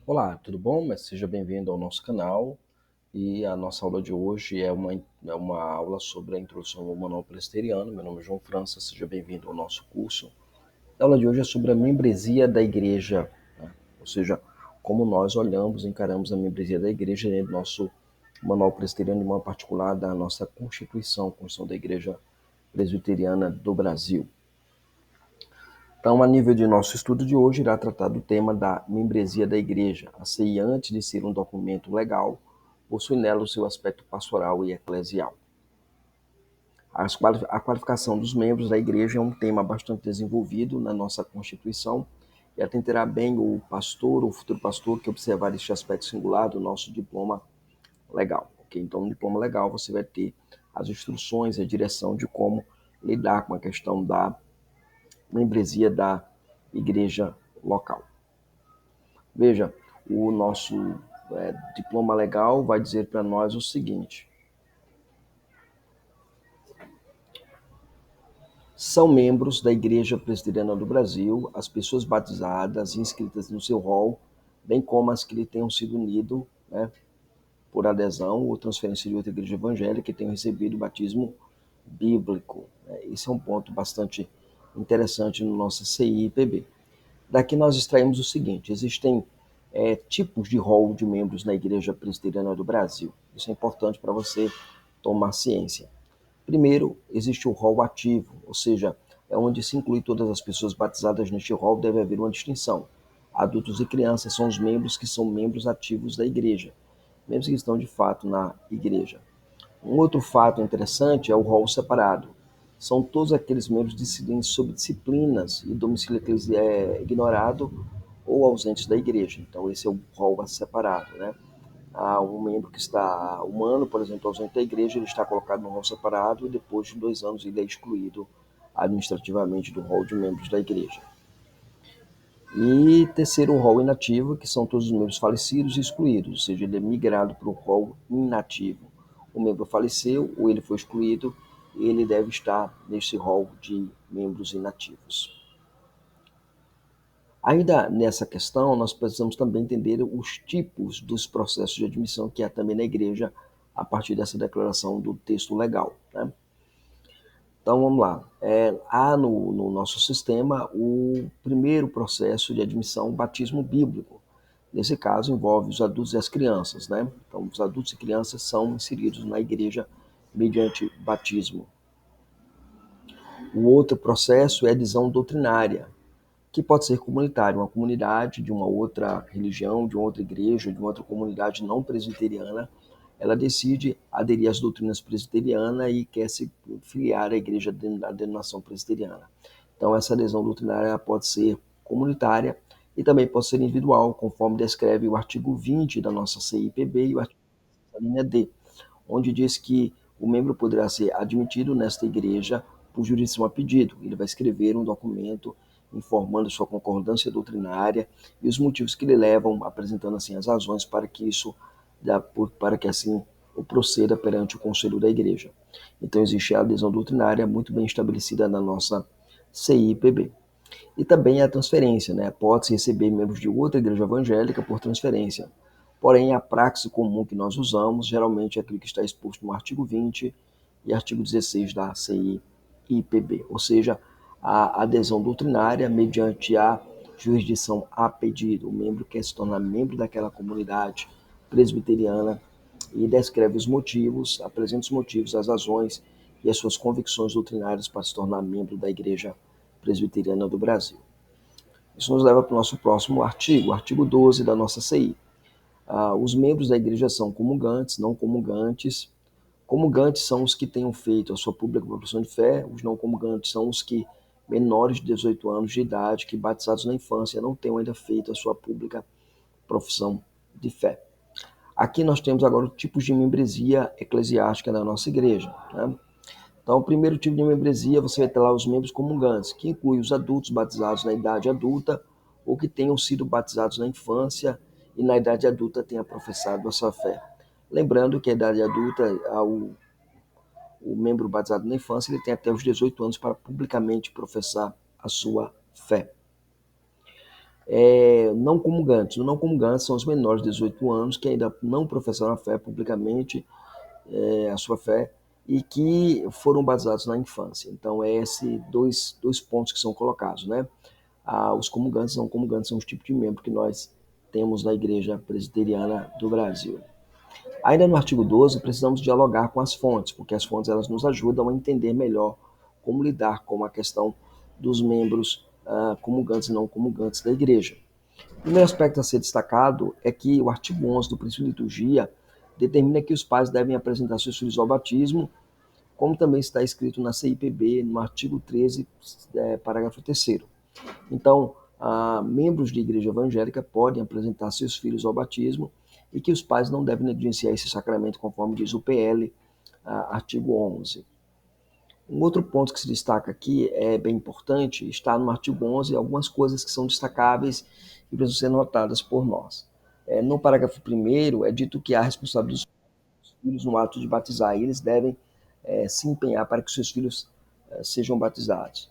Olá, tudo bom? Seja bem-vindo ao nosso canal. E a nossa aula de hoje é uma aula sobre a introdução ao manual presbiteriano. Meu nome é João França, seja bem-vindo ao nosso curso. A aula de hoje é sobre a membresia da igreja, né? Ou seja, como nós olhamos e encaramos a membresia da igreja dentro do nosso manual presbiteriano, de uma particular da nossa Constituição da Igreja Presbiteriana do Brasil. Então, a nível de nosso estudo de hoje, irá tratar do tema da membresia da Igreja. A CI, antes de ser um documento legal, possui nela o seu aspecto pastoral e eclesial. A qualificação dos membros da Igreja é um tema bastante desenvolvido na nossa Constituição e atenderá bem o pastor ou futuro pastor que observar este aspecto singular do nosso diploma legal. Okay? Então, no diploma legal, você vai ter as instruções e a direção de como lidar com a questão da membresia da igreja local. Veja, o nosso diploma legal vai dizer para nós o seguinte: são membros da Igreja Presbiteriana do Brasil as pessoas batizadas e inscritas no seu rol, bem como as que lhe tenham sido unidas, né, por adesão ou transferência de outra igreja evangélica que tenham recebido o batismo bíblico. Esse é um ponto bastante interessante no nosso CI-IPB. Daqui nós extraímos o seguinte: existem tipos de rol de membros na Igreja Presbiteriana do Brasil. Isso é importante para você tomar ciência. Primeiro, existe o rol ativo, ou seja, é onde se inclui todas as pessoas batizadas neste rol, deve haver uma distinção. Adultos e crianças são os membros que são membros ativos da igreja, membros que estão de fato na igreja. Um outro fato interessante é o rol separado. São todos aqueles membros dissidentes sobre disciplinas e domicílio ignorado ou ausentes da igreja. Então, esse é o rol separado, né? Há um membro que está humano, por exemplo, ausente da igreja, ele está colocado no rol separado e depois de 2 anos ele é excluído administrativamente do rol de membros da igreja. E terceiro, o rol inativo, que são todos os membros falecidos e excluídos, ou seja, ele é migrado para o rol inativo. O membro faleceu ou ele foi excluído, ele deve estar nesse rol de membros inativos. Ainda nessa questão, nós precisamos também entender os tipos dos processos de admissão que há também na igreja a partir dessa declaração do texto legal, né? Então vamos lá. Há no nosso sistema o primeiro processo de admissão, o batismo bíblico. Nesse caso, envolve os adultos e as crianças, né? Então, os adultos e crianças são inseridos na igreja mediante batismo. O outro processo é a adesão doutrinária, que pode ser comunitária, uma comunidade de uma outra religião, de uma outra igreja, de uma outra comunidade não presbiteriana, ela decide aderir às doutrinas presbiterianas e quer se filiar à igreja da denominação presbiteriana. Então, essa adesão doutrinária pode ser comunitária e também pode ser individual, conforme descreve o artigo 20 da nossa CIPB e o artigo da linha D, onde diz que o membro poderá ser admitido nesta igreja por jurisdição a pedido. Ele vai escrever um documento informando sua concordância doutrinária e os motivos que lhe levam, apresentando assim as razões para que assim o proceda perante o conselho da igreja. Então existe a adesão doutrinária muito bem estabelecida na nossa CIPB. E também a transferência, né? Pode-se receber membros de outra igreja evangélica por transferência. Porém, a praxe comum que nós usamos geralmente é aquilo que está exposto no artigo 20 e artigo 16 da CIPB, ou seja, a adesão doutrinária mediante a jurisdição a pedido. O membro quer se tornar membro daquela comunidade presbiteriana e descreve os motivos, apresenta os motivos, as razões e as suas convicções doutrinárias para se tornar membro da Igreja Presbiteriana do Brasil. Isso nos leva para o nosso próximo artigo, o artigo 12 da nossa CI. Os membros da igreja são comungantes, não comungantes. Comungantes são os que tenham feito a sua pública profissão de fé, os não comungantes são os que, menores de 18 anos de idade, que batizados na infância, não tenham ainda feito a sua pública profissão de fé. Aqui nós temos agora os tipos de membresia eclesiástica da nossa igreja, né? Então, o primeiro tipo de membresia, você vai ter lá os membros comungantes, que inclui os adultos batizados na idade adulta ou que tenham sido batizados na infância e na idade adulta tenha professado a sua fé. Lembrando que a idade adulta, o membro batizado na infância, ele tem até os 18 anos para publicamente professar a sua fé. Não comungantes. Os não comungantes são os menores de 18 anos que ainda não professaram a fé publicamente, a sua fé, e que foram batizados na infância. Então, é esses dois pontos que são colocados, né? Os comungantes e não comungantes são os tipos de membro que nós temos na Igreja Presbiteriana do Brasil. Ainda no artigo 12, precisamos dialogar com as fontes, porque as fontes elas nos ajudam a entender melhor como lidar com a questão dos membros comungantes e não comungantes da Igreja. O primeiro aspecto a ser destacado é que o artigo 11 do princípio de liturgia determina que os pais devem apresentar seus filhos ao batismo, como também está escrito na CIPB, no artigo 13, parágrafo 3º. Então, membros de igreja evangélica podem apresentar seus filhos ao batismo e que os pais não devem negligenciar esse sacramento, conforme diz o PL, artigo 11. Um outro ponto que se destaca aqui, é bem importante, está no artigo 11, algumas coisas que são destacáveis e precisam ser notadas por nós. No parágrafo 1º, é dito que há responsabilidade dos filhos no ato de batizar, e eles devem se empenhar para que seus filhos sejam batizados.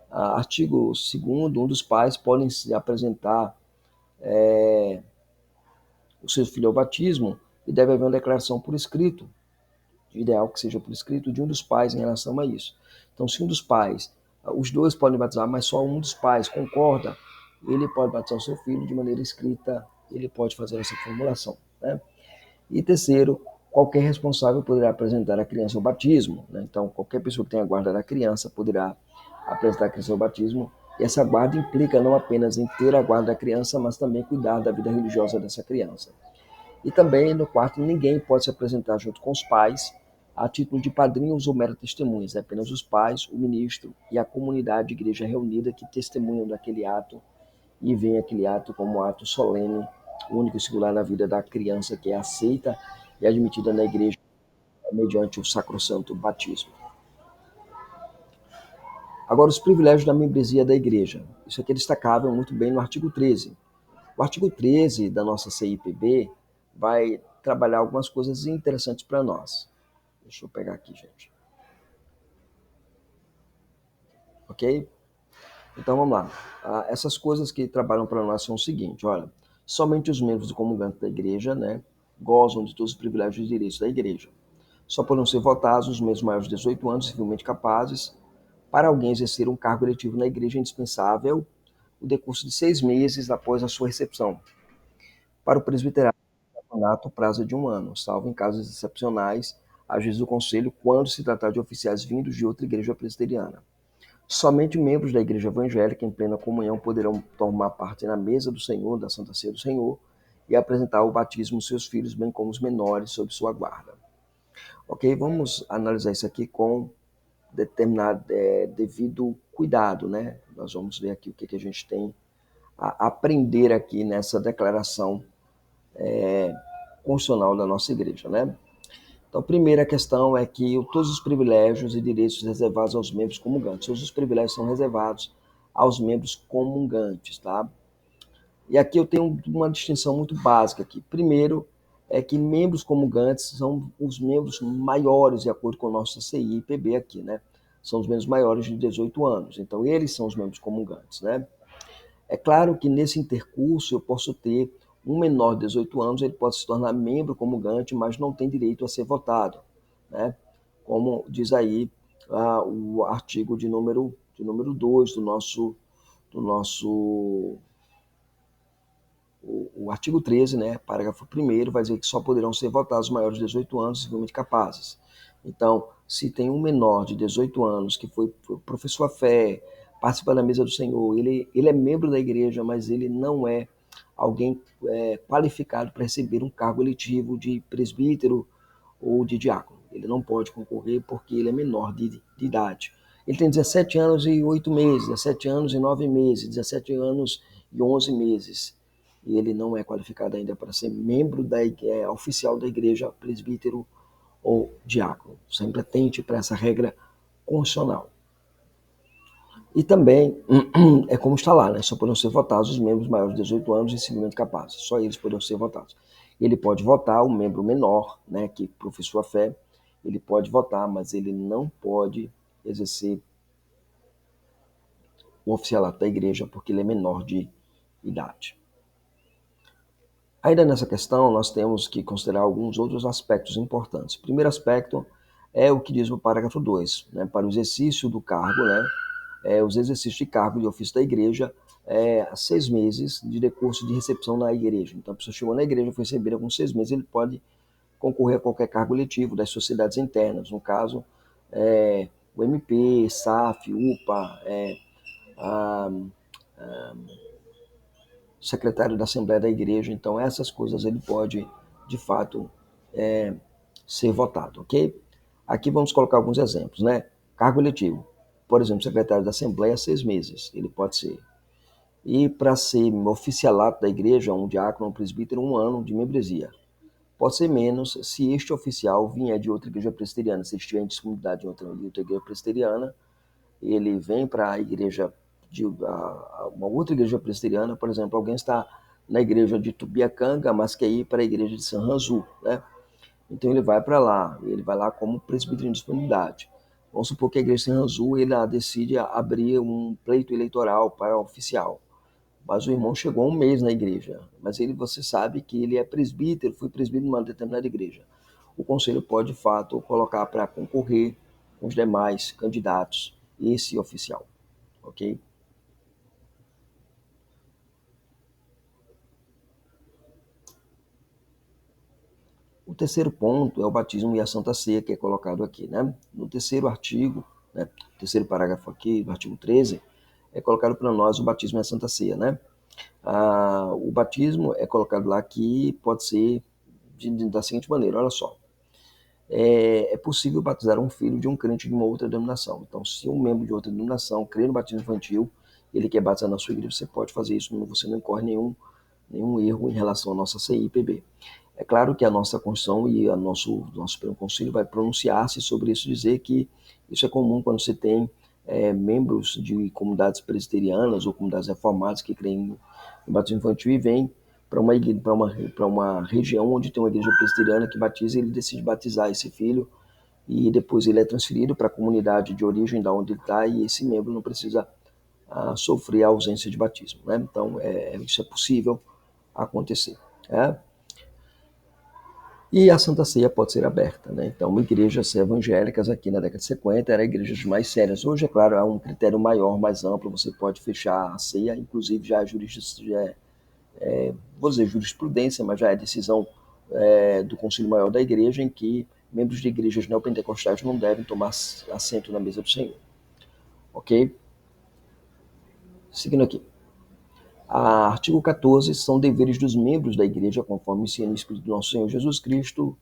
Artigo 2º, um dos pais podem se apresentar o seu filho ao batismo e deve haver uma declaração por escrito, ideal que seja por escrito, de um dos pais em relação a isso. Então, se um dos pais, os dois podem batizar, mas só um dos pais concorda, ele pode batizar o seu filho de maneira escrita, ele pode fazer essa formulação, né? E terceiro, qualquer responsável poderá apresentar a criança ao batismo, né? Então, qualquer pessoa que tenha a guarda da criança poderá apresentar a criança ao batismo, e essa guarda implica não apenas em ter a guarda da criança, mas também cuidar da vida religiosa dessa criança. E também, no quarto, ninguém pode se apresentar junto com os pais a título de padrinhos ou mero testemunhas. É apenas os pais, o ministro e a comunidade de igreja reunida que testemunham daquele ato e veem aquele ato como um ato solene, único e singular na vida da criança que é aceita e admitida na igreja mediante o sacrossanto batismo. Agora, os privilégios da membresia da igreja. Isso aqui é destacável muito bem no artigo 13. O artigo 13 da nossa CIPB vai trabalhar algumas coisas interessantes para nós. Deixa eu pegar aqui, gente. Ok? Então vamos lá. Essas coisas que trabalham para nós são o seguinte: olha, somente os membros do comungante da igreja, né, gozam de todos os privilégios e direitos da igreja. Só poderão ser votados os membros maiores de 18 anos, civilmente capazes. Para alguém exercer um cargo eletivo na igreja é indispensável o decurso de 6 meses após a sua recepção. Para o presbiterato, o prazo é de 1 ano, salvo em casos excepcionais, a juízo do conselho, quando se tratar de oficiais vindos de outra igreja presbiteriana. Somente membros da igreja evangélica em plena comunhão poderão tomar parte na mesa do Senhor, da Santa Ceia do Senhor, e apresentar o batismo aos seus filhos, bem como os menores, sob sua guarda. Ok? Vamos analisar isso aqui com devido cuidado, né? Nós vamos ver aqui o que a gente tem a aprender aqui nessa declaração constitucional da nossa igreja, né? Então, a primeira questão é que todos os privilégios e direitos reservados aos membros comungantes, todos os privilégios são reservados aos membros comungantes, tá? E aqui eu tenho uma distinção muito básica aqui. Primeiro, é que membros comungantes são os membros maiores, de acordo com o nosso CI e PB aqui, né? São os membros maiores de 18 anos. Então, eles são os membros comungantes, né? É claro que nesse intercurso eu posso ter um menor de 18 anos, ele pode se tornar membro comungante, mas não tem direito a ser votado, né? Como diz aí o artigo de número 2 o artigo 13, né, parágrafo 1º, vai dizer que só poderão ser votados maiores de 18 anos civilmente capazes. Então, se tem um menor de 18 anos que professou a fé, participa da mesa do Senhor, ele é membro da igreja, mas ele não é alguém qualificado para receber um cargo eletivo de presbítero ou de diácono. Ele não pode concorrer porque ele é menor de idade. Ele tem 17 anos e 8 meses, 17 anos e 9 meses, 17 anos e 11 meses. E ele não é qualificado ainda para ser membro oficial da igreja, presbítero ou diácono. Sempre atente para essa regra constitucional. E também é como está lá, né? Só poderão ser votados os membros maiores de 18 anos e civilmente capazes. Só eles poderão ser votados. Ele pode votar o membro menor, né, que professou a fé, ele pode votar, mas ele não pode exercer o oficialato da igreja porque ele é menor de idade. Ainda nessa questão, nós temos que considerar alguns outros aspectos importantes. O primeiro aspecto é o que diz o parágrafo 2, né? Para o exercício do cargo, né? Os exercícios de cargo de ofício da igreja, 6 meses de decurso de recepção na igreja. Então, a pessoa chegou na igreja, foi recebida com 6 meses, ele pode concorrer a qualquer cargo letivo das sociedades internas, no caso, o MP, SAF, UPA, a secretário da Assembleia da Igreja. Então, essas coisas ele pode, de fato, ser votado, ok? Aqui vamos colocar alguns exemplos, né? Cargo eletivo. Por exemplo, secretário da Assembleia, 6 meses, ele pode ser. E para ser oficialato da igreja, um diácono, um presbítero, 1 ano de membresia. Pode ser menos se este oficial vier de outra igreja presbiteriana, se estiver em disponibilidade de outra igreja presbiteriana, ele vem para a igreja de uma outra igreja presbiteriana, por exemplo, alguém está na igreja de Tubiacanga, mas quer ir para a igreja de San Ranzu, né? Então ele vai para lá, ele vai lá como presbítero em disponibilidade. Vamos supor que a igreja de San Ranzu ele decide abrir um pleito eleitoral para oficial. Mas o irmão chegou 1 mês na igreja, mas você sabe que ele é presbítero, foi presbítero numa determinada igreja. O conselho pode, de fato, colocar para concorrer com os demais candidatos esse oficial, ok? O terceiro ponto é o batismo e a Santa Ceia, que é colocado aqui, né? No terceiro artigo, né? Terceiro parágrafo aqui, do artigo 13, é colocado para nós o batismo e a Santa Ceia, né? O batismo é colocado lá que pode ser da seguinte maneira, olha só. É possível batizar um filho de um crente de uma outra denominação. Então, se um membro de outra denominação crê no batismo infantil, ele quer batizar na sua igreja, você pode fazer isso, você não incorre nenhum erro em relação à nossa CIPB. É claro que a nossa Constituição e o nosso Supremo Conselho vai pronunciar-se sobre isso, dizer que isso é comum quando você tem membros de comunidades presbiterianas ou comunidades reformadas que creem no batismo infantil e vêm para uma região onde tem uma igreja presbiteriana que batiza, e ele decide batizar esse filho e depois ele é transferido para a comunidade de origem da onde ele está, e esse membro não precisa sofrer a ausência de batismo, né? Então, isso é possível acontecer. E a Santa Ceia pode ser aberta, né? Então, igrejas evangélicas aqui na década de 50 eram igrejas mais sérias. Hoje, é claro, há um critério maior, mais amplo, você pode fechar a ceia, inclusive já vou dizer jurisprudência, mas já é decisão do Conselho Maior da Igreja, em que membros de igrejas neopentecostais não devem tomar assento na mesa do Senhor. Ok? Seguindo aqui. Artigo 14 são deveres dos membros da igreja, conforme ensina o Espírito do nosso Senhor Jesus Cristo,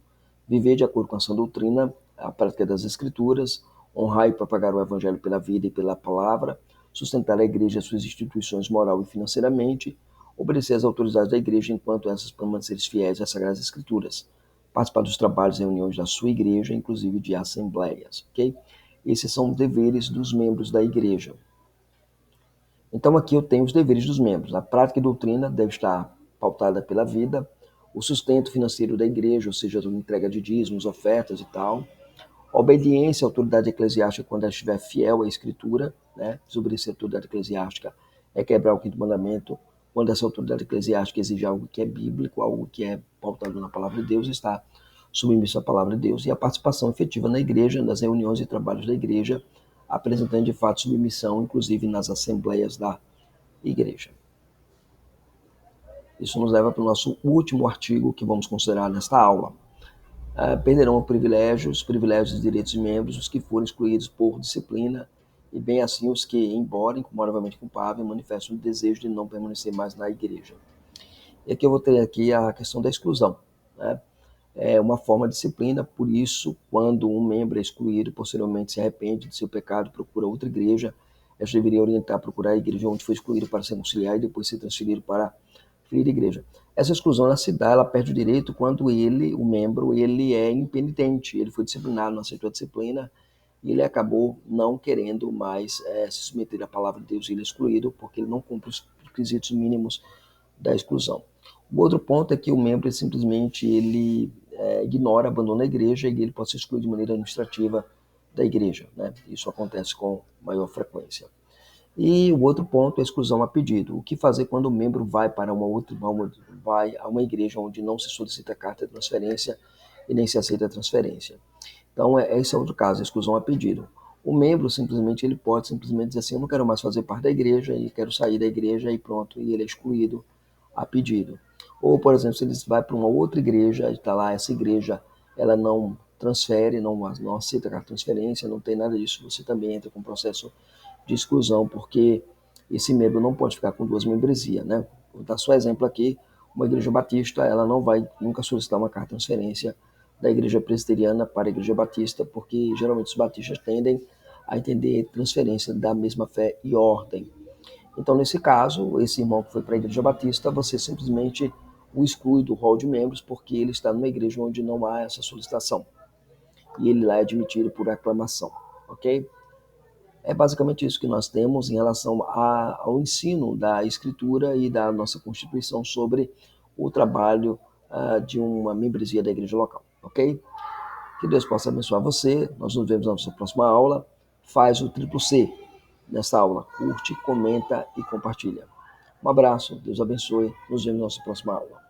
viver de acordo com a sã doutrina, a prática das Escrituras, honrar e propagar o Evangelho pela vida e pela palavra, sustentar a igreja e suas instituições moral e financeiramente, obedecer às autoridades da igreja enquanto essas permanecerem fiéis às Sagradas Escrituras, participar dos trabalhos e reuniões da sua igreja, inclusive de assembleias, ok? Esses são os deveres dos membros da igreja. Então aqui eu tenho os deveres dos membros. A prática e doutrina deve estar pautada pela vida, o sustento financeiro da igreja, ou seja, a entrega de dízimos, ofertas e tal, a obediência à autoridade eclesiástica quando ela estiver fiel à escritura, né? Desobedecer à autoridade eclesiástica é quebrar o quinto mandamento, quando essa autoridade eclesiástica exige algo que é bíblico, algo que é pautado na palavra de Deus, está submisso à palavra de Deus, e a participação efetiva na igreja, nas reuniões e trabalhos da igreja, apresentando de fato submissão, inclusive nas assembleias da igreja. Isso nos leva para o nosso último artigo que vamos considerar nesta aula. Perderão os privilégios e direitos de membros, os que forem excluídos por disciplina, e bem assim os que, embora incomodavelmente culpáveis, manifestam o desejo de não permanecer mais na igreja. E aqui eu vou ter aqui a questão da exclusão, né? É uma forma de disciplina, por isso, quando um membro é excluído, posteriormente se arrepende de seu pecado, procura outra igreja, esta deveria orientar a procurar a igreja onde foi excluído para se reconciliar e depois ser transferido para a filha igreja. Essa exclusão ela se dá, ela perde o direito quando ele, o membro, ele é impenitente, ele foi disciplinado, não aceitou a disciplina, e ele acabou não querendo mais se submeter à palavra de Deus, ele é excluído porque ele não cumpre os requisitos mínimos da exclusão. O outro ponto é que o membro simplesmente ele ignora, abandona a igreja, e ele pode ser excluído de maneira administrativa da igreja, né? Isso acontece com maior frequência. E o outro ponto é a exclusão a pedido. O que fazer quando o membro vai para vai a uma igreja onde não se solicita carta de transferência e nem se aceita a transferência? Então, esse é outro caso, a exclusão a pedido. O membro simplesmente ele pode simplesmente dizer assim, eu não quero mais fazer parte da igreja e quero sair da igreja e pronto, e ele é excluído a pedido. Ou, por exemplo, se ele vai para uma outra igreja, está lá, essa igreja ela não transfere, não aceita a transferência, não tem nada disso, você também entra com processo de exclusão, porque esse membro não pode ficar com duas membresias, né? Vou dar só exemplo aqui, uma igreja batista, ela não vai nunca solicitar uma carta de transferência da igreja presbiteriana para a igreja batista, porque geralmente os batistas tendem a entender transferência da mesma fé e ordem. Então, nesse caso, esse irmão que foi para a igreja batista, você simplesmente o exclui do rol de membros, porque ele está numa igreja onde não há essa solicitação. E ele lá é admitido por aclamação, ok? É basicamente isso que nós temos em relação ao ensino da Escritura e da nossa Constituição sobre o trabalho de uma membresia da igreja local, ok? Que Deus possa abençoar você. Nós nos vemos na nossa próxima aula. Faz o triplo C nessa aula. Curte, comenta e compartilha. Um abraço, Deus abençoe. Nos vemos na nossa próxima aula.